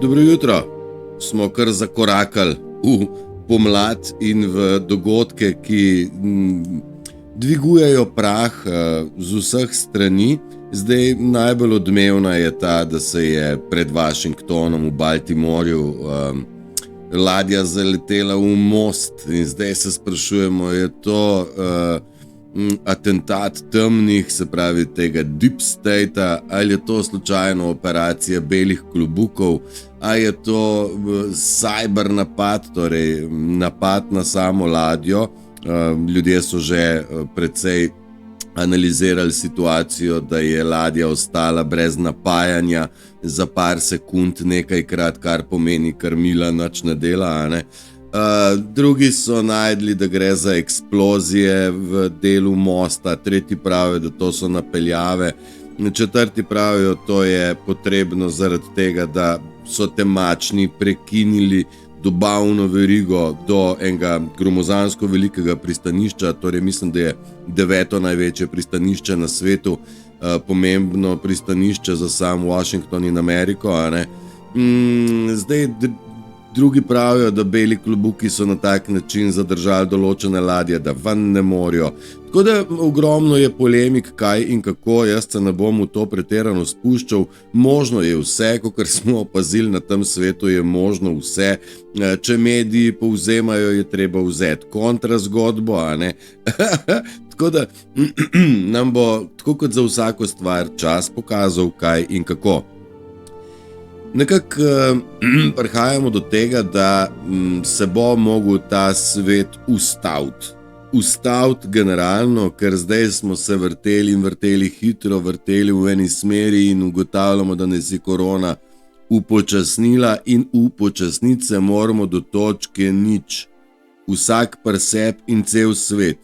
Dobro jutro. Smo kar zakorakali v pomlad in v dogodke, ki dvigujejo prah z vseh strani. Zdaj najbolj odmevna je ta, da se je pred Washingtonom v Baltimorju ladja zaletela v most in zdaj se sprašujemo, je to atentat temnih, se pravi tega deep state, ali je to slučajno operacija belih klobukov, ali je to cyber napad, torej napad na samo ladjo. Ljudje so že precej analizirali situacijo, da je ladja ostala brez napajanja za par sekund nekajkrat, kar pomeni krmila nič ne dela, ne? Drugi so najdli, da gre za eksplozije v delu mosta, tretji pravijo, da to so napeljave, četrti pravijo, to je potrebno zaradi tega, da so temačni prekinili dobavno verigo do enega gromozansko velikega pristanišča, torej mislim, da je 9. največje pristanišče na svetu, pomembno pristanišče za sam Washington in Ameriko, a ne? Zdaj drugi pravijo, da beli klobuki so na tak način zadržali določene ladje, da ven ne morajo. Tako da ogromno je polemik, kaj in kako, jaz se ne bom v to pretirano spuščal. Možno je vse, kakor smo opazili na tem svetu, je možno vse. Če mediji povzemajo, je treba vzeti kontrazgodbo, a ne? Tako da nam bo, tako kot za vsako stvar, čas pokazal, kaj in kako. Nekako prihajamo do tega, da se bo mogel ta svet ustaviti. Ustaviti generalno, ker zdaj smo se vrteli hitro, vrteli v eni smeri in ugotavljamo, da nas je korona upočasnila in upočasniti se moramo do točke nič. Vsak preseb in cel svet.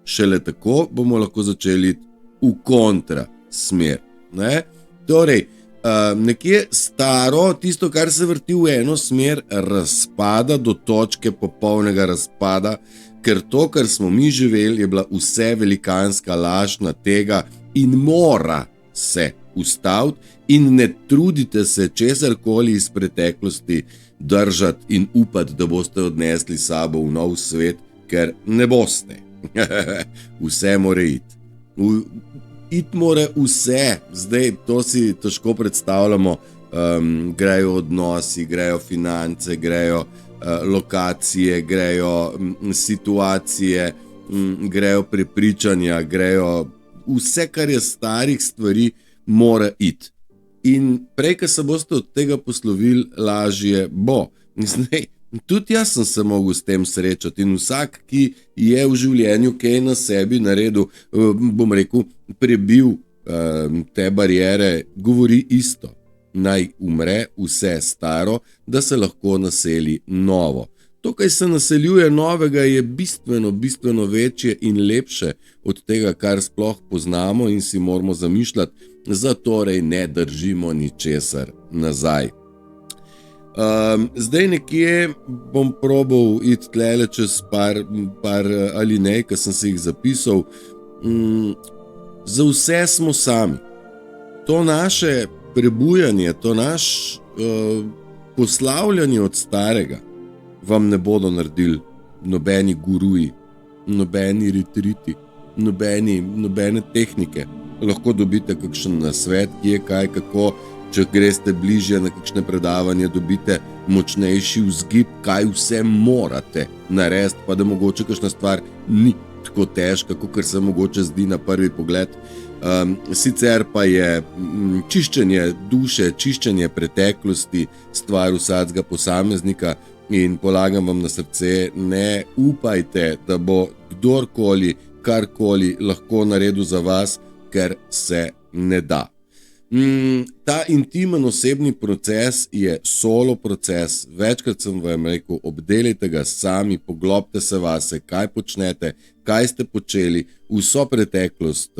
Šele tako bomo lahko začeli v kontra smer. Ne? Torej, nekje staro, tisto, kar se vrti v eno smer, razpada do točke popolnega razpada, ker to, kar smo mi živeli, je bila vse velikanska laž na tega in mora se ustaviti in ne trudite se česarkoli iz preteklosti držati in upati, da boste odnesli sabo v nov svet, ker ne boste. Vse mora iti. Iti mora vse, zdaj to si težko predstavljamo, grejo odnosi, grejo finance, grejo lokacije, grejo situacije, grejo prepričanja, grejo vse, kar je starih stvari, mora iti. In prej, ko se boste od tega poslovili, lažje bo. Zdaj, tudi jaz sem se mogel s tem srečati in vsak, ki je v življenju kaj na sebi naredil, bom rekel, prebil te barijere, govori isto. Naj umre vse staro, da se lahko naseli novo. To, kaj se naseljuje novega, je bistveno večje in lepše od tega, kar sploh poznamo in si moramo zamišljati, zatorej ne držimo ničesar nazaj. Zdaj nekje bom probal iti tlele čez par alinej, ki sem si jih zapisal. Za vse smo sami. To naše prebujanje, to naš poslavljanje od starega vam ne bodo naredili nobeni guruji, nobeni retriti, nobene tehnike. Lahko dobite kakšen nasvet, kje, kaj, kako. Če greste bližje na kakšne predavanje, dobite močnejši vzgib, kaj vse morate narediti, pa da mogoče kakšna stvar ni tako težka, kakor se mogoče zdi na prvi pogled. Sicer pa je čiščenje duše, čiščenje preteklosti stvar vsakega posameznika in polagam vam na srce, ne upajte, da bo kdorkoli, karkoli lahko naredil za vas, ker se ne da. Ta intimen osebni proces je solo proces. Večkrat sem vam rekel, obdelajte ga sami, poglobte se vase, kaj počnete, kaj ste počeli, vso preteklost.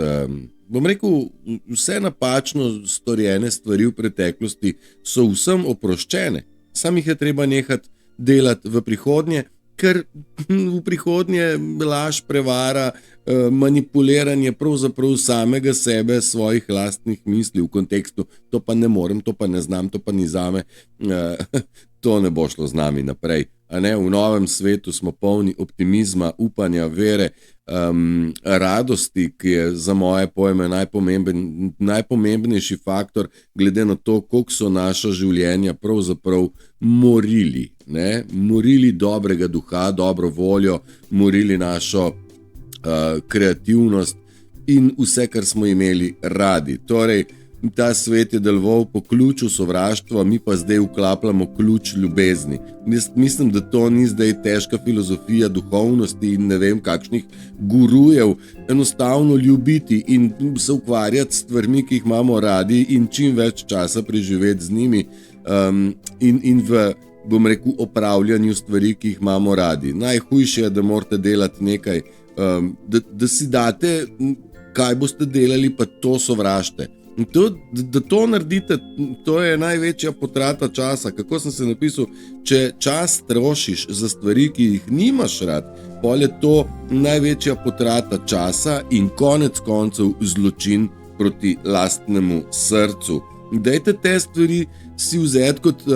Bom rekel, vse napačno storjene stvari v preteklosti so vsem oproščene. Sam jih je treba nehati delati v prihodnje, ker v prihodnje laž, prevara, manipuliranje pravzaprav samega sebe, svojih lastnih misli v kontekstu, to pa ne morem, to pa ne znam, to pa ni zame, to ne bo šlo z nami naprej. A ne, v novem svetu smo polni optimizma, upanja, vere, radosti, ki je za moje pojme najpomembnejši faktor, glede na to, koliko so naša življenja pravzaprav morili. Ne? Morili dobrega duha, dobro voljo, morili našo kreativnost in vse, kar smo imeli radi. Torej, ta svet je deloval po ključu sovraštva, mi pa zdaj vklapljamo ključ ljubezni. Mislim, da to ni zdaj težka filozofija duhovnosti in ne vem kakšnih gurujev. Enostavno ljubiti in se ukvarjati s stvarmi, ki jih imamo radi in čim več časa preživeti z njimi in v, bom rekel, opravljanju stvari, ki jih imamo radi. Najhujše je, da morate delati nekaj, da si date, kaj boste delali, pa to sovražite. Da to naredite, to je največja potrata časa. Kako sem se napisal, če čas trošiš za stvari, ki jih nimaš rad, pol je to največja potrata časa in konec koncev zločin proti lastnemu srcu. Dajte te stvari si vzeti kot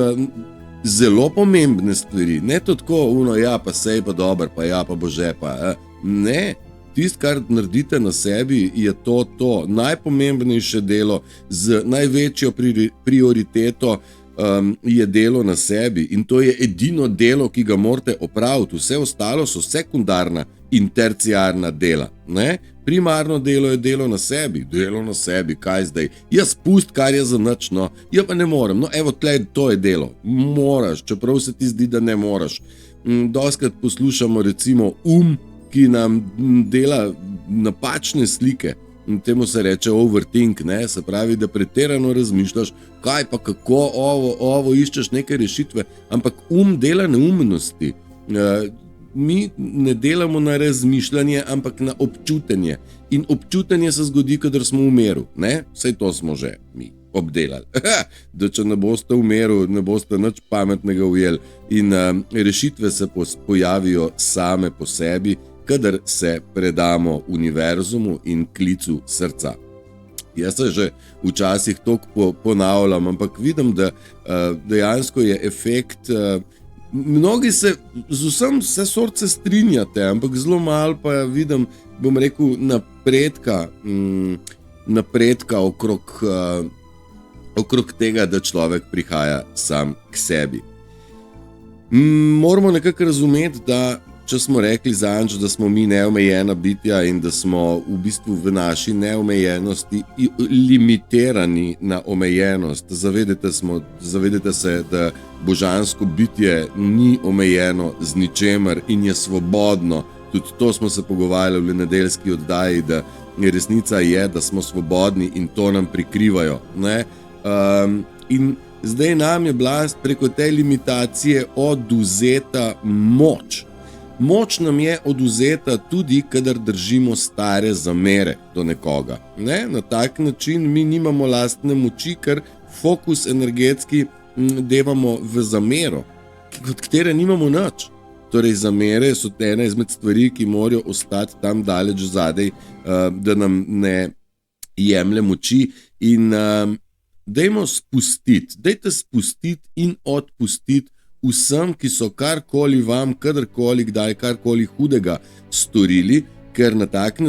zelo pomembne stvari, ne to tako, ja pa sej pa dober, pa ja pa bože pa, ne. Tisto, kar naredite na sebi, je to najpomembnejše delo z največjo prioriteto je delo na sebi in to je edino delo, ki ga morate opraviti. Vse ostalo so sekundarna in terciarna dela. Ne? Primarno delo je delo na sebi. Delo na sebi, kaj zdaj? Jaz pust, kar je za nič, no. Ja pa ne morem. No evo, tlej, to je delo. Moraš, čeprav se ti zdi, da ne moraš. Dostikrat poslušamo recimo ki nam dela napačne slike. Temu se reče overthink, ne? Se pravi, da pretirano razmišljaš, kaj pa kako, ovo iščeš neke rešitve, ampak dela neumnosti. Mi ne delamo na razmišljanje, ampak na občutenje. In občutenje se zgodi, kadar smo v miru, ne? Saj to smo že mi obdelali. Da če ne boste v miru, ne boste nič pametnega ujeli in rešitve se pojavijo same po sebi, kadar se predamo univerzumu in klicu srca. Jaz se že včasih toliko ponavljam, ampak vidim, da dejansko je efekt, mnogi se z vsem vse sorte strinjate, ampak zelo malo pa vidim, bom rekel, napredka okrog tega, da človek prihaja sam k sebi. Moramo nekako razumeti, da če smo rekli zanj, da smo mi neomejena bitja in da smo v bistvu v naši neomejenosti limitirani na omejenost, zavedajte se, da božansko bitje ni omejeno z ničemer in je svobodno. Tudi to smo se pogovarjali v nedeljski oddaji, da resnica je, da smo svobodni in to nam prikrivajo. Ne? In zdaj nam je bila preko te limitacije odvzeta moč. Moč nam je odvzeta tudi, kadar držimo stare zamere do nekoga. Ne? Na tak način mi nimamo lastne moči, ker fokus energetski devamo v zamero, od katere nimamo nič. Torej, zamere so ena izmed stvari, ki morajo ostati tam daleč zadaj, da nam ne jemlje moči in dajte spustiti in odpustiti vsem, ki so karkoli vam, kadarkoli, kdaj, karkoli hudega storili, ker na tak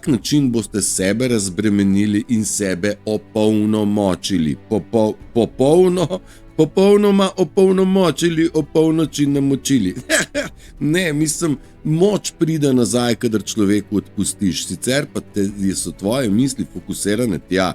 način boste sebe razbremenili in sebe opolnomočili. Popolnoma opolnomočili, opolnoči namočili. Ne, mislim, moč pride nazaj, kadar človeku odpustiš, sicer pa so tvoje misli fokusirane tja.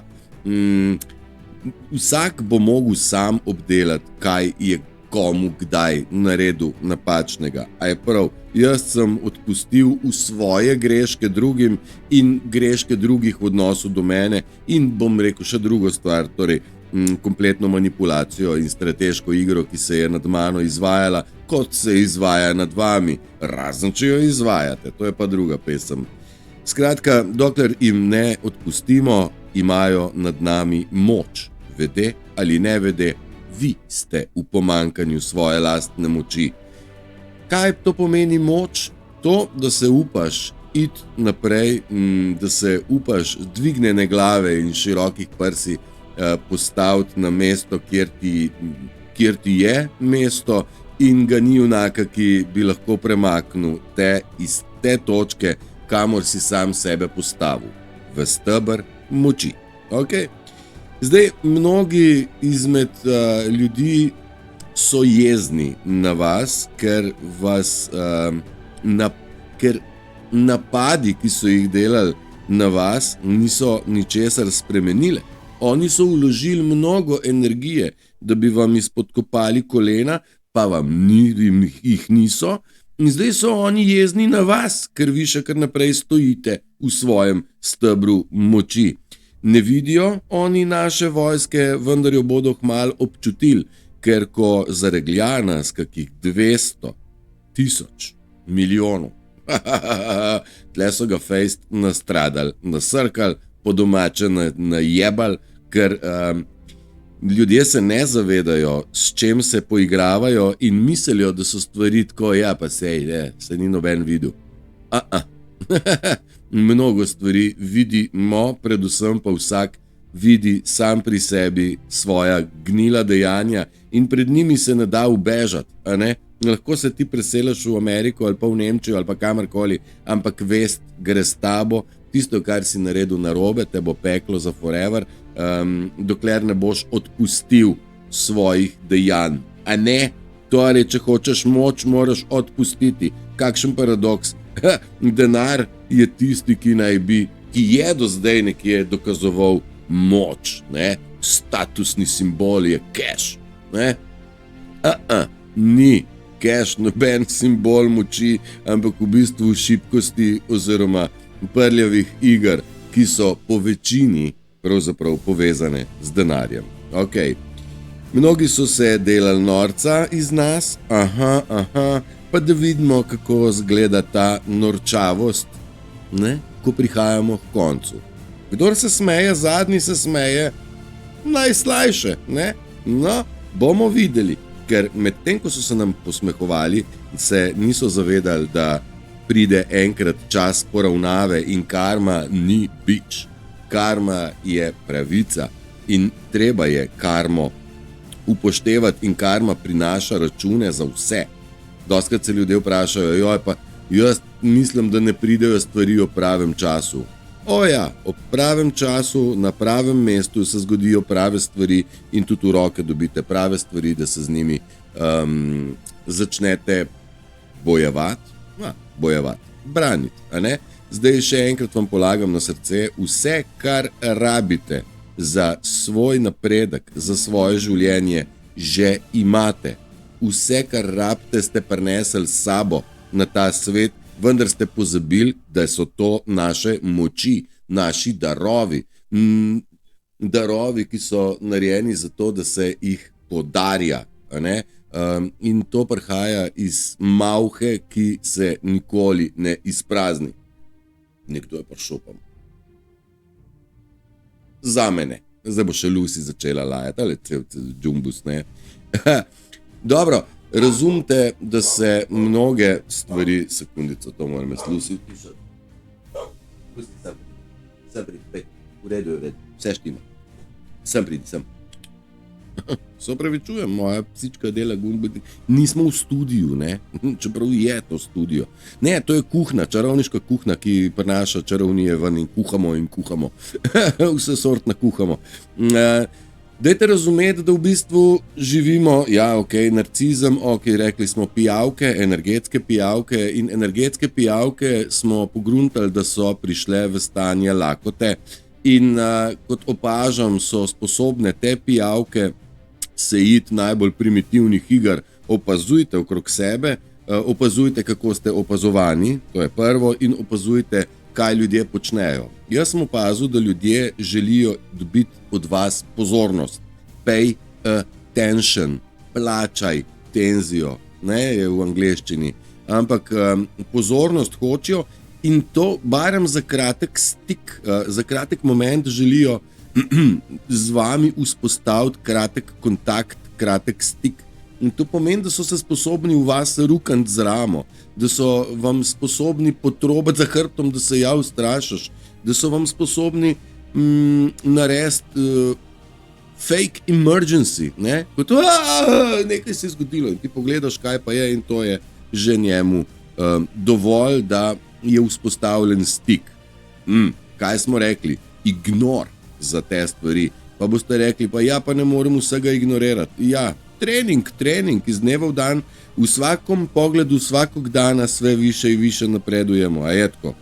Vsak bo mogel sam obdelati, kaj je komu kdaj naredil napačnega. A je prav, jaz sem odpustil v svoje greške drugim in greške drugih v odnosu do mene in bom rekel še drugo stvar, torej kompletno manipulacijo in strateško igro, ki se je nad mano izvajala, kot se izvaja nad vami, razen če jo izvajate, to je pa druga pesem. Skratka, dokler jim ne odpustimo, imajo nad nami moč. Vede ali ne vede, vi ste v pomanjkanju svoje lastne moči. Kaj to pomeni moč? To, da se upaš iti naprej, da se upaš dvignjene glave in širokih prsi postaviti na mesto, kjer ti je mesto, in ga ni junaka, ki bi lahko premaknil te iz te točke, kamor si sam sebe postavil, v steber moči. Okay? Zdaj, mnogi izmed ljudi so jezni na vas, ker napadi, ki so jih delali na vas, niso ničesar spremenile. Oni so vložili mnogo energije, da bi vam izpodkopali kolena, pa jih niso. In zdaj so oni jezni na vas, ker vi še kar naprej stojite v svojem stebru moči. Ne vidijo oni naše vojske, vendar jo bodo kmalu občutili, ker ko zaregljana s kakih 200 000 milijonov, tle so ga fejst nastradali, nasrkali, po domače najebali, ker ljudje se ne zavedajo, s čem se poigravajo, in mislijo, da so stvari tako, ja pa se ni noben videl. Mnogo stvari vidimo, predvsem pa vsak vidi sam pri sebi svoja gnila dejanja in pred njimi se ne da ubežati, a ne? Lahko se ti preseliš v Ameriko ali pa v Nemčijo ali pa kamorkoli, ampak vest gre s tabo, tisto, kar si naredil narobe, te bo peklo za forever, dokler ne boš odpustil svojih dejanj. A ne? Torej, če hočeš moč, moraš odpustiti. Kakšen paradoks. Denar je tisti, ki je do zdaj nekje dokazoval moč, ne? Statusni simbol je cash, ne? Ni cash noben simbol moči, ampak v bistvu šibkosti oziroma prljavih iger, ki so po večini pravzaprav povezane z denarjem. Okay. Mnogi so se delali norca iz nas, pa da vidimo, kako zgleda ta norčavost, ne? Ko prihajamo k koncu. Kdor se smeje, zadnji se smeje najslajše, ne? No, bomo videli, ker medtem, ko so se nam posmehovali, se niso zavedali, da pride enkrat čas poravnave in karma ni bič. Karma je pravica in treba je karmo upoštevati in karma prinaša račune za vse. Dostikrat se ljudje vprašajo, joj pa jaz mislim, da ne pridejo stvari o pravem času. Ob pravem času, na pravem mestu se zgodijo prave stvari in tudi v roke dobite prave stvari, da se z njimi začnete bojevati, braniti, a ne? Zdaj še enkrat vam polagam na srce, vse, kar rabite za svoj napredek, za svoje življenje, že imate. Vse, kar rabite, ste prinesli s sabo na ta svet, vendar ste pozabili, da so to naše moči, naši darovi. Darovi, ki so narejeni za to, da se jih podarja, a ne? In to prihaja iz malhe, ki se nikoli ne izprazni. Nekdo je prišel pa za mene. Zdaj bo še Lucy začela lajati, ali cel džumbus, ne? Dobro, razumite, da se mnoge stvari, sekundico, to moram jaz Lucy vpišati. Pusti sem pridi, v redu, vse štima. Sem pridi, sem. Se opravičujem, moja psička dela gunbeti. Nismo v studiu, ne? Čeprav je to studio. Ne, to je kuhna, čarovniška kuhna, ki prinaša čarovnije ven in kuhamo. Vse sortna kuhamo. Dajte razumeti, da v bistvu živimo, narcizem, rekli smo pijavke, energetske pijavke, in energetske pijavke smo pogruntali, da so prišle v stanje lakote. In kot opažam, so sposobne te pijavke se iti najbolj primitivnih iger. Opazujte okrog sebe, opazujte, kako ste opazovani, to je prvo, in opazujte, kaj ljudje počnejo. Jaz sem opazil, da ljudje želijo dobiti od vas pozornost. Pay attention, plačaj tenzijo, ne, je v angleščini. Ampak pozornost hočejo in to barem za kratek stik, za kratek moment želijo z vami vzpostaviti kratek kontakt, kratek stik. In to pomeni, da so se sposobni v vas rukant z ramo, da so vam sposobni potrobiti za hrbtom, da se ustrašiš, da so vam sposobni narediti fake emergency, ne? Kot nekaj se je zgodilo in ti pogledaš, kaj pa je, in to je že njemu dovolj, da je vzpostavljen stik. Kaj smo rekli? Ignor za te stvari. Pa boste rekli, pa ne morem vsega ignorirati. Ja, trening iz dneva v dan, v vsakom pogledu, vsakog dana sve više in više napredujemo, a je tako.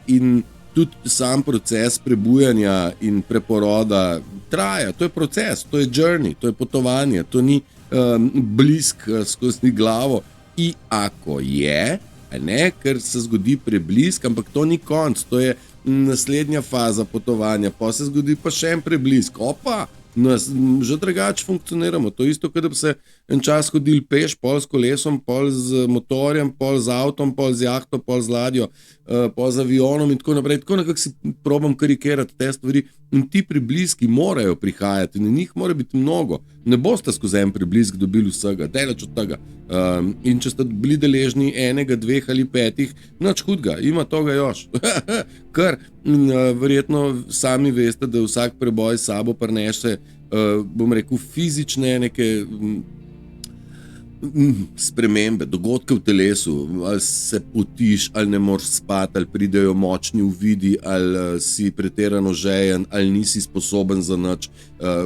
In tudi sam proces prebujanja in preporoda traja, to je proces, to je journey, to je potovanje, to ni blisk skozi glavo. In ako je, ne, ker se zgodi preblisk, ampak to ni konc, to je naslednja faza potovanja, pa se zgodi pa še en preblisk, že drugače funkcioniramo. To je isto, kot da bi se en čas hodili peš, pol s kolesom, pol z motorjem, pol z avtom, pol z jahto, pol z ladjo, pol z avionom in tako naprej. Tako nekako si probam karikirati te stvari in ti prebliski morajo prihajati in njih mora biti mnogo. Ne boste skozi en preblisk dobili vsega, daleč od tega. In če ste bili deležni enega, dveh ali petih, nič hudega, ima toga još. Ker verjetno sami veste, da vsak preboj sabo prinese, bom rekel, fizične neke spremembe, dogodke v telesu, ali se potiš, ali ne moreš spati, ali pridejo močni uvidi, ali si pretirano žejen, ali nisi sposoben za nič,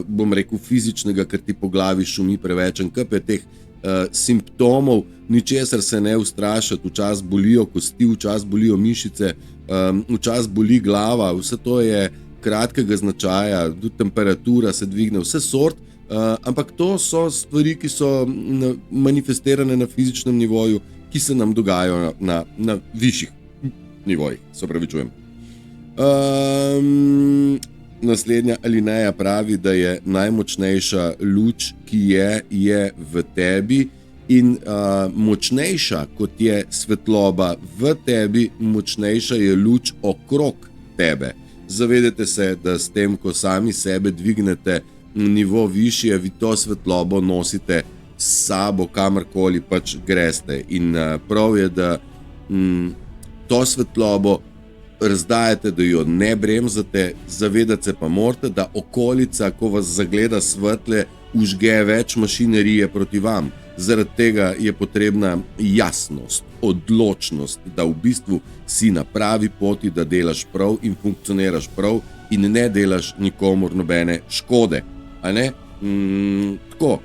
bom rekel, fizičnega, ker ti po glavi šumi preveč. En kup je teh simptomov, ničesar se ne ustrašiti, včasih bolijo kosti, včasih bolijo mišice, včasih boli glava, vse to je kratkega značaja, tudi temperatura se dvigne, vse sort. Ampak to so stvari, ki so manifestirane na fizičnem nivoju, ki se nam dogajajo na višjih nivojih, se opravičujem. Naslednja alineja pravi, da je najmočnejša luč, ki je v tebi, in močnejša kot je svetloba v tebi, močnejša je luč okrog tebe. Zavedajte se, da s tem, ko sami sebe dvignete nivo višje, vi to svetlobo nosite s sabo, kamorkoli pač greste. In prav je, da to svetlobo razdajate, da jo ne bremzate, zavedate se pa morate, da okolica, ko vas zagleda svetle, užge več mašinerije proti vam. Zaradi tega je potrebna jasnost, odločnost, da v bistvu si na pravi poti, da delaš prav in funkcioniraš prav in ne delaš nikomur nobene škode. A ne? Tako.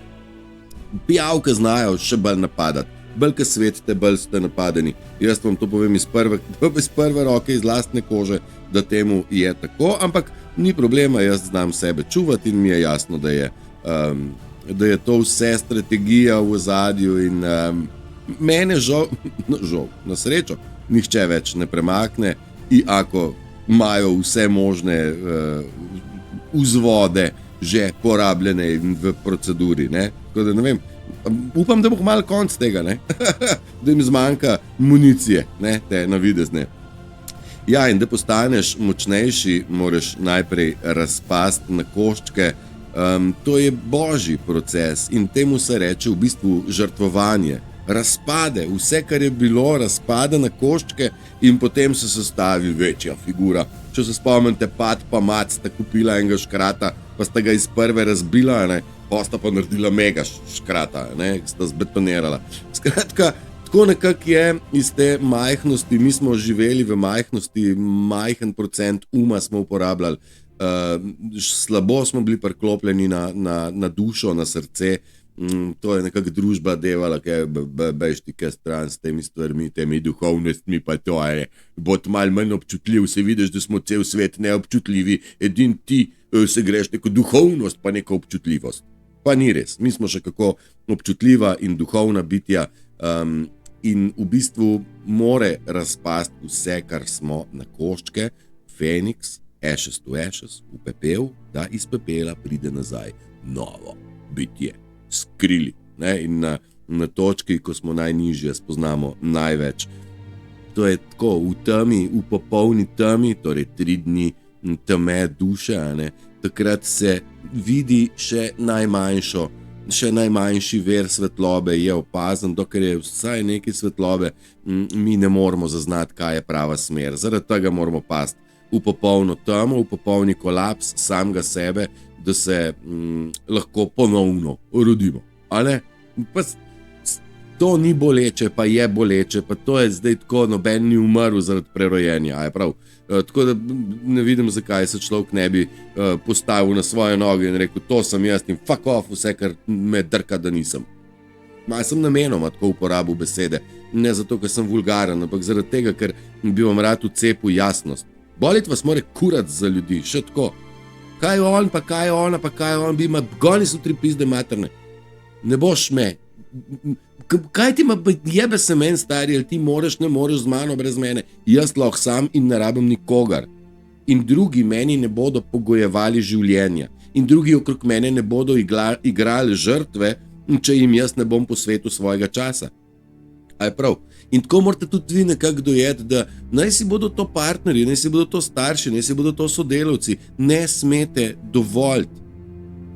Pijavke znajo še bolj napadati. Bolj ko svetite, bolj ste napadeni. Jaz vam to povem iz prve roke, iz lastne kože, da temu je tako, ampak ni problema, jaz znam sebe čuvati in mi je jasno, da je to vse strategija v ozadju in mene žal, na srečo, nihče več ne premakne, in ako imajo vse možne vzvode že porabljene in v proceduri, ne? Tako da ne vem, upam, da bo malo konc tega, ne? Da jim zmanjka municije, ne? Te navidezne. Ja, in da postaneš močnejši, moraš najprej razpasti na koščke. To je božji proces in temu se reče v bistvu žrtvovanje. Razpade, vse, kar je bilo, razpade na koščke in potem se sestavi večja figura. Če se spomnite, Pat pa Mat sta kupila enega škrata, pa sta ga iz prve razbila, ne? Pa sta pa naredila mega škrata, ne? Sta zbetonirala. Skratka, tako nekako je iz te majhnosti, mi smo živeli v majhnosti, majhen procent uma smo uporabljali, slabo smo bili priklopljeni na dušo, na srce. To je nekako družba devala, bež ti kaj stran s temi stvarmi, temi duhovnostmi, pa to je, bod malo manj občutljiv, se vidiš, da smo cel svet neobčutljivi, edin ti se greš neko duhovnost, pa neko občutljivost. Pa ni res, mi smo še kako občutljiva in duhovna bitja in v bistvu more razpasti vse, kar smo na koščke, Feniks, ashes to ashes, v pepel, da iz pepela pride nazaj novo bitje. Skrili, ne? In na točki, ko smo najnižje, spoznamo največ. To je tako, v temi, v popolni temi, torej 3 dni teme duše, ne? Takrat se vidi še najmanjšo še najmanjši ver svetlobe je opazen, dokler je vsaj nekaj svetlobe, mi ne moramo zaznati, kaj je prava smer. Zaradi tega moramo pasti v popolno temo, v popolni kolaps samega sebe, da se lahko ponovno rodimo. Pa to ni boleče, pa je boleče, pa to je zdaj tako, noben ni umrl zaradi prerojenja, je prav. Tako da ne vidim, zakaj se človek ne bi postavil na svoje noge in rekel, to sem jaz in fuck off vse, kar me drka, da nisem. Sem namenoma tako uporabil besede, ne zato, ker sem vulgaren, ampak zaradi tega, ker bi vam rad vcepil jasnost. Bolit vas more kurat za ljudi, še tako. Kaj je on, pa kaj je ona, pa kaj je on, bi ima, goni so 3 pizde materne. Ne boš me. Kaj ti ima jebe se meni, stari, ali ti moreš, ne moreš z mano, brez mene. Jaz lahko sam in ne rabim nikogar. In drugi meni ne bodo pogojevali življenja. In drugi okrog mene ne bodo igrali žrtve, če jim jaz ne bom posvetil svojega časa. A je prav? In tako morate tudi vi nekako dojeti, da naj si bodo to partnerji, naj si bodo to starši, naj si bodo to sodelavci. Ne smete dovoljiti,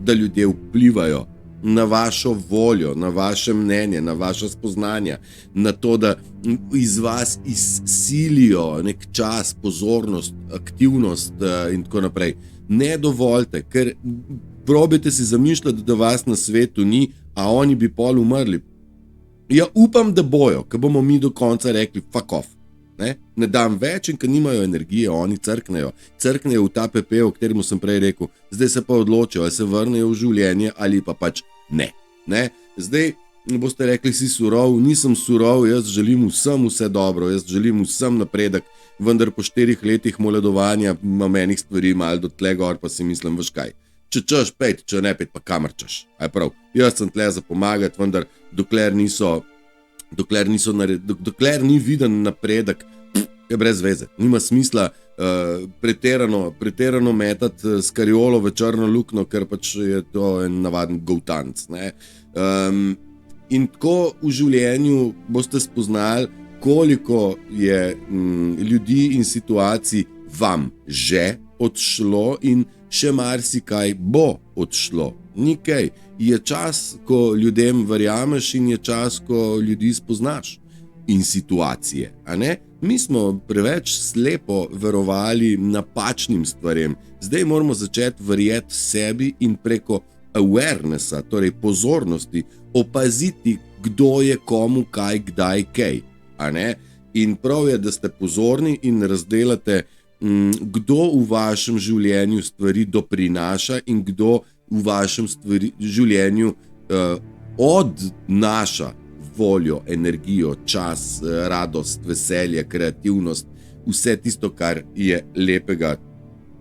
da ljudje vplivajo na vašo voljo, na vaše mnenje, na vaše spoznanja, na to, da iz vas izsilijo nek čas, pozornost, aktivnost in tako naprej. Ne dovoljite, ker probajte si zamišljati, da vas na svetu ni, a oni bi pol umrli. Ja, upam, da bojo, ker bomo mi do konca rekli fuck off. Ne dam več in ker nimajo energije, oni crknejo. Crknejo v ta pepel, o katerem sem prej rekel. Zdaj se pa odločijo, ali se vrnejo v življenje ali pa pač ne. Zdaj boste rekli, si surov, nisem surov, jaz želim vsem vse dobro, jaz želim vsem napredek, vendar po 4 letih moledovanja imam enih stvari malo do tle gor, pa si mislim, veš kaj. Če češ, pejt, če ne pejt, pa kamor češ. Prav, jaz sem tle za pomagati, vendar dokler ni viden napredek, je brez veze. Nima smisla pretirano metati s kariolo v črno luknjo, ker pač je to en navaden govtanc. In tako v življenju boste spoznali, koliko je ljudi in situacij vam že odšlo in še marsikaj bo odšlo. Nikaj. Je čas, ko ljudem verjameš in je čas, ko ljudi spoznaš. In situacije, a ne? Mi smo preveč slepo verovali napačnim stvarem. Zdaj moramo začeti verjeti sebi in preko awarenessa, torej pozornosti, opaziti, kdo je komu kaj, kdaj, kaj. A ne? In prav je, da ste pozorni in razdelate, kdo v vašem življenju stvari doprinaša in kdo v vašem življenju odnaša voljo, energijo, čas, radost, veselje, kreativnost, vse tisto, kar je lepega,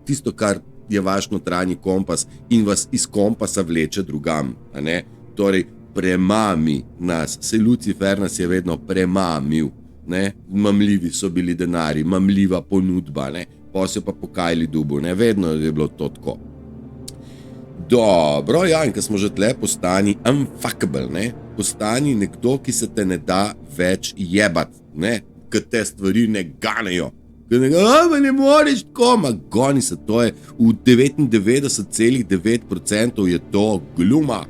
tisto, kar je vaš notranji kompas in vas iz kompasa vleče drugam. A ne? Torej, premami nas, se Lucifer nas je vedno premamil. Ne? Mamljivi so bili denari, mamljiva ponudba, ne? Posel pa pokajali dubu, ne? Vedno je bilo to tako. Dobro, ja, in ko smo že tle, postani unfuckable, ne? Postani nekdo, ki se te ne da več jebati, ne? Ker te stvari ne ganejo. Ne moreš tako, ma goni se, to je v 99,9% je to gluma.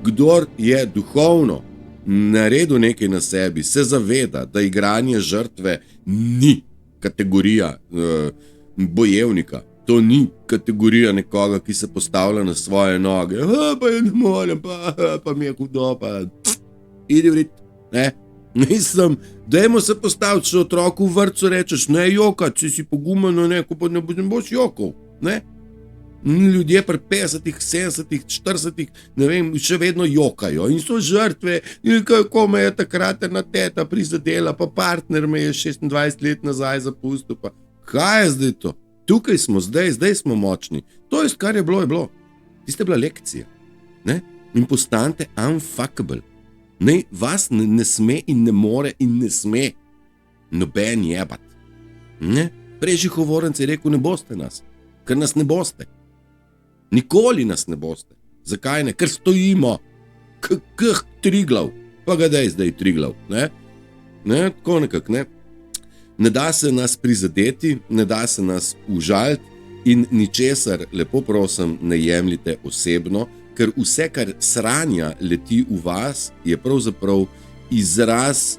Kdor je duhovno naredil nekaj na sebi, se zaveda, da igranje žrtve ni kategorija bojevnika. To ni kategorija nekoga, ki se postavlja na svoje noge. Pa je ne morem, pa mi je hudo, pa idi vrit, ne? Mislim, dajmo se postaviti, če otroku v vrtcu rečeš, ne joka, če si pogumeno, ne, ko pa ne boš jokal, ne? Ljudje pri 50, 70, 40, ne vem, še vedno jokajo in so žrtve, in kako me je takrat ena teta prizadela, pa partner me je 26 let nazaj zapustil, pa kaj je zdaj to? Tukaj smo zdaj smo močni. To je, kar je bilo. Tiste bila lekcija, ne? In postanite unfuckable. Ne, vas ne sme in ne more in ne sme noben jebat. Ne? Prejšnji govorenc je rekel, ne boste nas, ker nas ne boste. Nikoli nas ne boste. Zakaj ne? Ker stojimo. Triglav. Pa ga daj zdaj Triglav. Ne? Tako nekak, ne? Ne da se nas prizadeti, ne da se nas užaliti in ničesar, lepo prosim, ne jemljite osebno, ker vse, kar sranja leti v vas, je pravzaprav izraz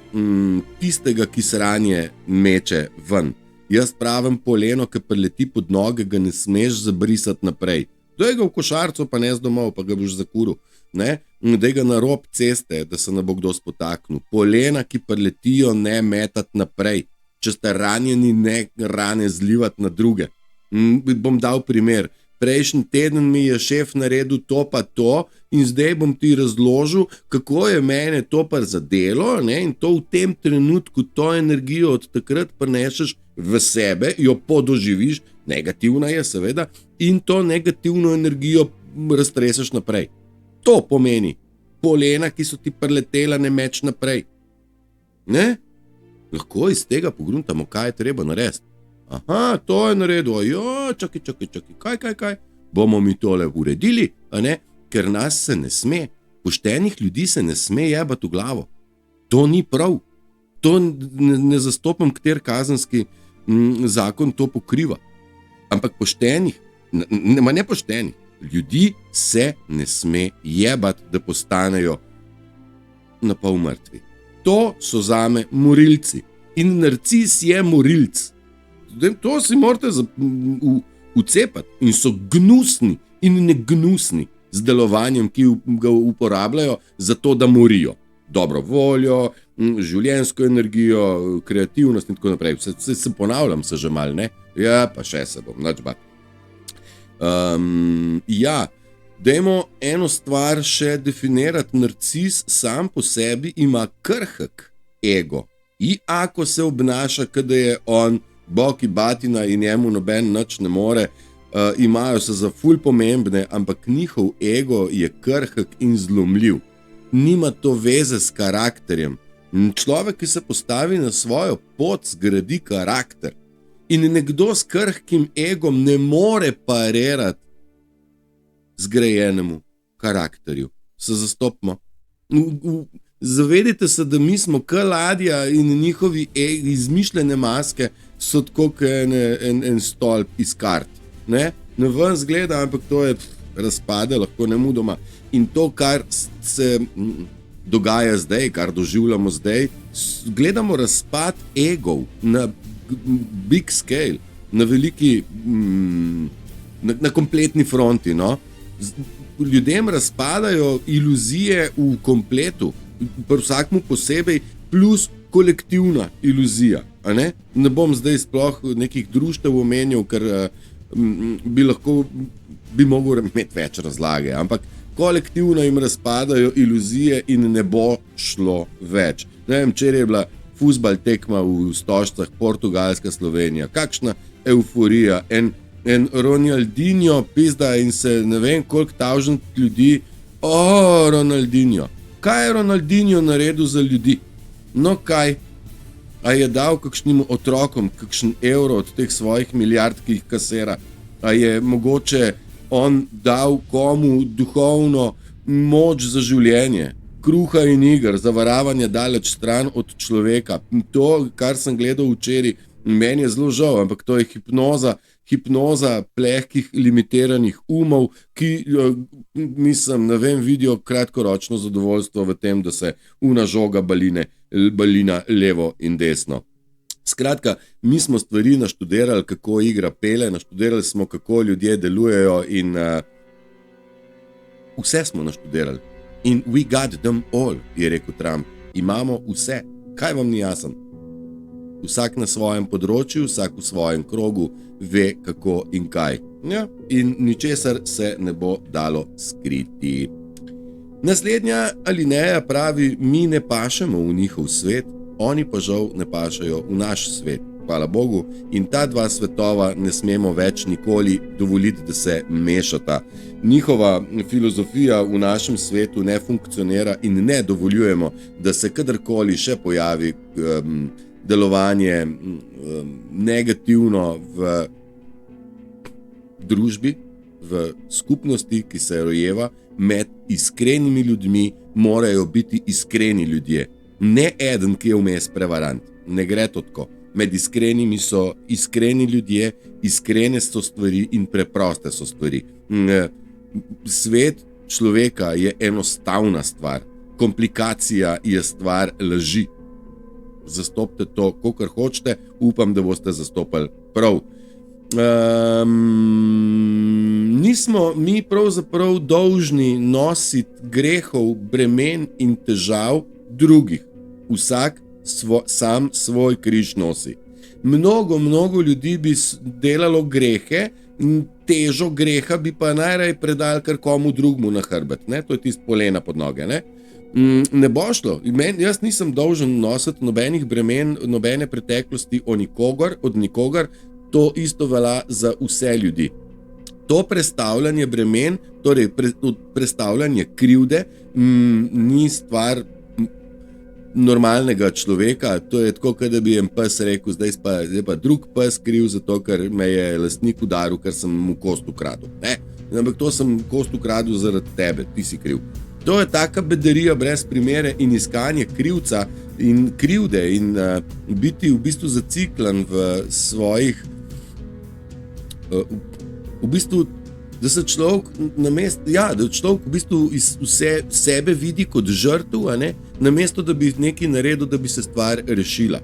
tistega, ki sranje meče ven. Jaz pravim, poleno, ki prileti pod noge, ga ne smeš zabrisati naprej. Daj ga v košarco, pa ne z domov, pa ga boš zakuril. Daj ga na rob ceste, da se ne bo kdo spotaknil. Polena, ki priletijo, ne metati naprej. Če ste ranjeni, ne rane zlivati na druge. Bom dal primer. Prejšnji teden mi je šef naredil to pa to in zdaj bom ti razložil, kako je mene to prizadelo, in to v tem trenutku, to energijo od takrat prenešeš v sebe, jo podoživiš, negativna je seveda, in to negativno energijo raztreseš naprej. To pomeni polena, ki so ti priletela, ne meč naprej. Lahko iz tega pogruntamo, kaj je treba narediti. Aha, to je naredil, čakaj, kaj, bomo mi tole uredili, ker nas se ne sme, poštenih ljudi se ne sme jebati v glavo. To ni prav, to ne zastopam, kater kazenski zakon to pokriva, ampak poštenih, ne poštenih, ljudi se ne sme jebati, da postanejo na pol mrtvi. To so zame morilci in narcis je morilc. To si morate ucepati in so gnusni in negnusni z delovanjem, ki ga uporabljajo za to, da morijo. Dobro voljo, življenjsko energijo, kreativnost in tako naprej. Se ponavljam se že malo, ne? Ja, pa še se bom, nič bat. Dajmo eno stvar še definirati. Narcis sam po sebi ima krhek ego. In ako se obnaša, kada je on boki batina in njemu noben nič ne more, imajo se za ful pomembne, ampak njihov ego je krhek in zlomljiv. Nima to veze s karakterjem. Človek, ki se postavi na svojo pot, zgradi karakter. In nekdo s krhkim egom ne more parirati zgrajenemu karakterju. Se zastopimo. Zavedite se, da mi smo ladja in njihovi izmišljene maske so tako en stolp iz kart. Ne ven zgleda, ampak to je razpade, lahko nemudoma. In to, kar se dogaja zdaj, kar doživljamo zdaj, gledamo razpad egov na big scale, na veliki, na kompletni fronti. Ljudem razpadajo iluzije v kompletu, pri vsakmu posebej, plus kolektivna iluzija. Ne bom zdaj sploh nekih društev omenjal, ker bi mogel imeti več razlage, ampak kolektivno jim razpadajo iluzije in ne bo šlo več. Ne vem, včeraj je bila fuzbal tekma v Stožcah, Portugalska, Slovenija. Kakšna euforija, en Ronaldinho pizda in se ne vem koliko tavžent ljudi, Ronaldinho. Kaj je Ronaldinho naredil za ljudi? No kaj? A je dal kakšnim otrokom kakšen evro od teh svojih milijard, ki jih kasera? A je mogoče on dal komu duhovno moč za življenje? Kruha in iger, zavaravanja daleč stran od človeka. To, kar sem gledal včeraj, meni je zelo žal, ampak to je hipnoza plehkih, limitiranih umov, ki, ne vem, vidijo kratkoročno zadovoljstvo v tem, da se una žoga balina levo in desno. Skratka, mi smo stvari naštudirali, kako igra pele, naštudirali smo, kako ljudje delujejo in vse smo naštudirali. In we got them all, je rekel Trump. Imamo vse. Kaj vam ni jasen? Vsak na svojem področju, vsak v svojem krogu ve, kako in kaj. Ja, in ničesar se ne bo dalo skriti. Naslednja alineja pravi, mi ne pašemo v njihov svet, oni pa žal ne pašajo v naš svet. Hvala Bogu. In ta dva svetova ne smemo več nikoli dovoliti, da se mešata. Njihova filozofija v našem svetu ne funkcionira in ne dovoljujemo, da se kadarkoli še pojavi delovanje negativno v družbi, v skupnosti, ki se rojeva. Med iskrenimi ljudmi morajo biti iskreni ljudje. Ne eden, ki je vmes prevarant. Ne gre to tako. Med iskrenimi so iskreni ljudje, iskrene so stvari in preproste so stvari. Svet človeka je enostavna stvar, komplikacija je stvar laži. Zastopite to, kakor hočete, upam, da boste zastopali prav. Nismo mi pravzaprav dolžni nositi grehov, bremen in težav drugih. Vsak sam svoj križ nosi. Mnogo ljudi bi delalo grehe, težo greha bi pa najraje predali kar komu drugmu na hrbet. Ne? To je tisto polena pod noge. Ne bo šlo. Jaz nisem dolžen nositi nobenih bremen, nobene preteklosti od nikogar. To isto velja za vse ljudi. To prestavljanje bremen, torej prestavljanje krivde, ni stvar normalnega človeka. To je tako, da bi en pes rekel, zdaj pa drug pes kriv, zato ker me je lastnik udaril, ker sem mu kost ukradel. Ampak to sem kost ukradel zaradi tebe, ti si kriv. To je taka bedarija brez primere in iskanje krivca in krivde in biti v bistvu zaciklan v svojih, v bistvu, da se človek da človek v bistvu sebe vidi kot žrtev, namesto da bi nekaj naredil, da bi se stvar rešila.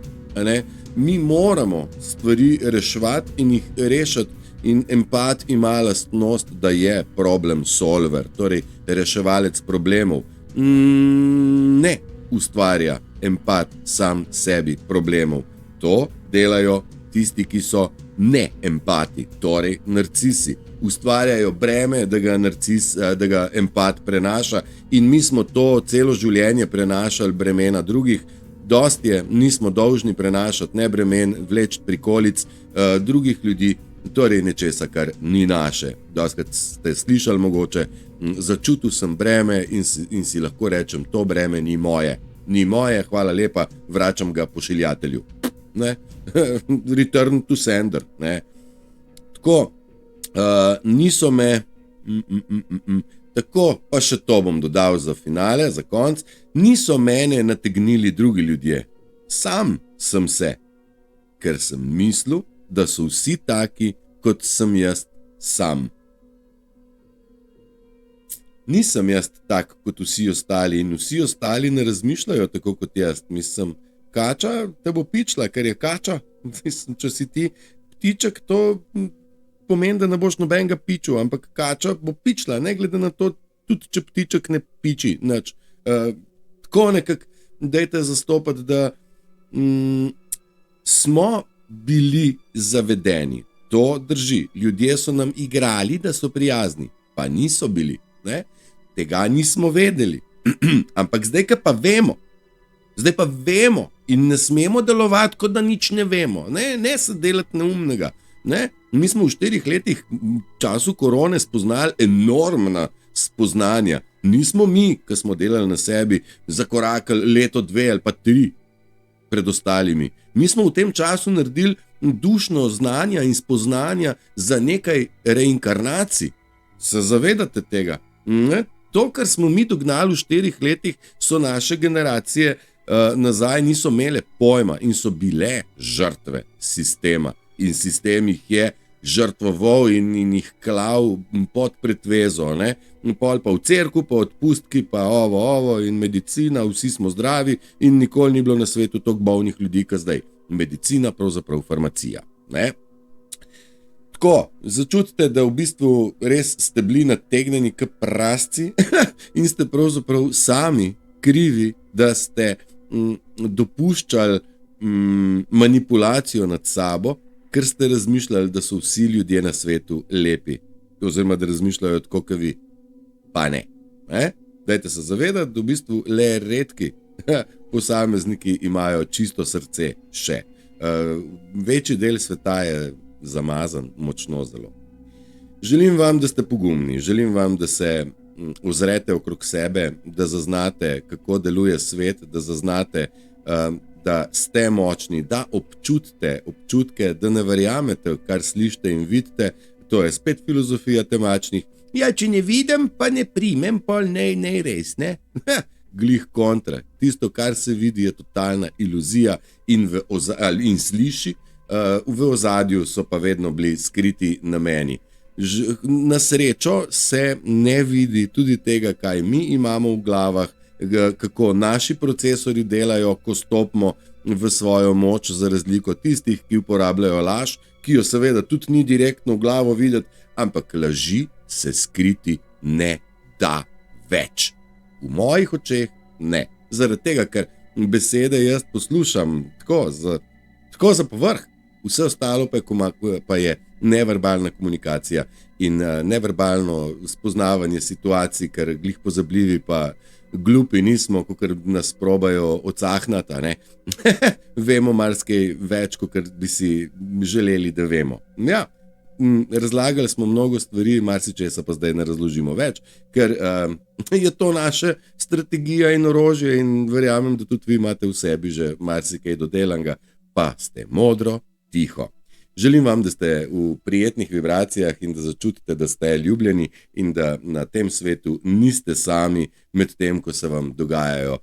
Mi moramo stvari reševati in jih rešiti. In empat ima lastnost, da je problem solver, torej reševalec problemov. Ne ustvarja empat sam sebi problemov. To delajo tisti, ki so ne empati, torej narcisi. Ustvarjajo breme, da ga empat prenaša in mi smo to celo življenje prenašali bremena drugih. Dosti je, nismo dolžni prenašati ne bremen, vleči prikolic drugih ljudi, torej nečesa, kar ni naše. Dostikrat ste slišali mogoče, začutil sem breme in si lahko rečem, to breme ni moje. Ni moje, hvala lepa, vračam ga pošiljatelju. Return to sender. Tako, niso me... Tako, pa še to bom dodal za finale, za konc. Niso mene nategnili drugi ljudje. Sam sem se, ker sem mislil, da so vsi taki, kot sem jaz sam. Nisem jaz tak, kot vsi ostali in vsi ostali ne razmišljajo tako, kot jaz. Mislim, kača te bo pičla, ker je kača. Mislim, če si ti ptiček, to pomeni, da ne boš nobenega pičil, ampak kača bo pičla, ne glede na to, tudi če ptiček ne piči. Tako nekako dajte zastopati, da smo bili zavedeni. To drži. Ljudje so nam igrali, da so prijazni, pa niso bili. Tega nismo vedeli. Ampak zdaj pa vemo in ne smemo delovati, kot da nič ne vemo. Ne se delati neumnega. Mi smo v 4 letih v času korone spoznali enormna spoznanja. Nismo mi, ki smo delali na sebi, zakorakali leto, 2 ali pa 3 pred ostalimi. Mi smo v tem času naredili dušno znanja in spoznanja za nekaj reinkarnacij. Se zavedate tega? To, kar smo mi dognali v 4 letih, so naše generacije nazaj niso imele pojma in so bile žrtve sistema. In sistem jih je žrtvoval in jih klal pod pretvezo. Pol pa v cerku, pa odpustki, pa ovo in medicina, vsi smo zdravi in nikoli ni bilo na svetu toliko bolnih ljudi, kot zdaj. Medicina, pravzaprav farmacija. Tako, začutite, da v bistvu res ste bili nategnjeni k prasci in ste pravzaprav sami krivi, da ste dopuščali manipulacijo nad sabo, ker ste razmišljali, da so vsi ljudje na svetu lepi, oziroma da razmišljajo tako, kot vi. Pa ne. Dajte se zavedati, da v bistvu le redki posamezniki imajo čisto srce še. Večji del sveta je zamazan, močno zelo. Želim vam, da ste pogumni, želim vam, da se ozrete okrog sebe, da zaznate, kako deluje svet, da zaznate, da ste močni, da občutite občutke, da ne verjamete, kar slišite in vidite. To je spet filozofija temačnih. Ja, če ne vidim, pa ne primem, pol ne res, ne? Glih kontra. Tisto, kar se vidi, je totalna iluzija in sliši, v ozadju so pa vedno bili skriti nameni. Na srečo se ne vidi tudi tega, kaj mi imamo v glavah, kako naši procesori delajo, ko stopimo v svojo moč, za razliko tistih, ki uporabljajo laž, ki jo seveda tudi ni direktno v glavo videti, ampak laži se skriti ne da več. V mojih očeh ne. Zaradi tega, ker besede jaz poslušam tako za povrh, vse ostalo pa je neverbalna komunikacija in neverbalno spoznavanje situacij, ker glih pozabljivi pa glupi nismo, kakor nas probajo ocahnati, ne? Vemo marsikaj več, kakor bi si želeli, da vemo. Ja, razlagali smo mnogo stvari, marsičesa pa zdaj ne razložimo več, ker je to naša strategija in orožje in verjamem, da tudi vi imate v sebi že marsikaj dodelanga, pa ste modro, tiho. Želim vam, da ste v prijetnih vibracijah in da začutite, da ste ljubljeni in da na tem svetu niste sami med tem, ko se vam dogajajo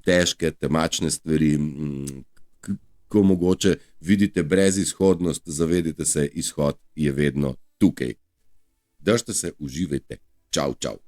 težke, temačne stvari, ko mogoče vidite brezizhodnost, zavedite se, izhod je vedno tukaj. Držite se, uživajte. Čau, čau.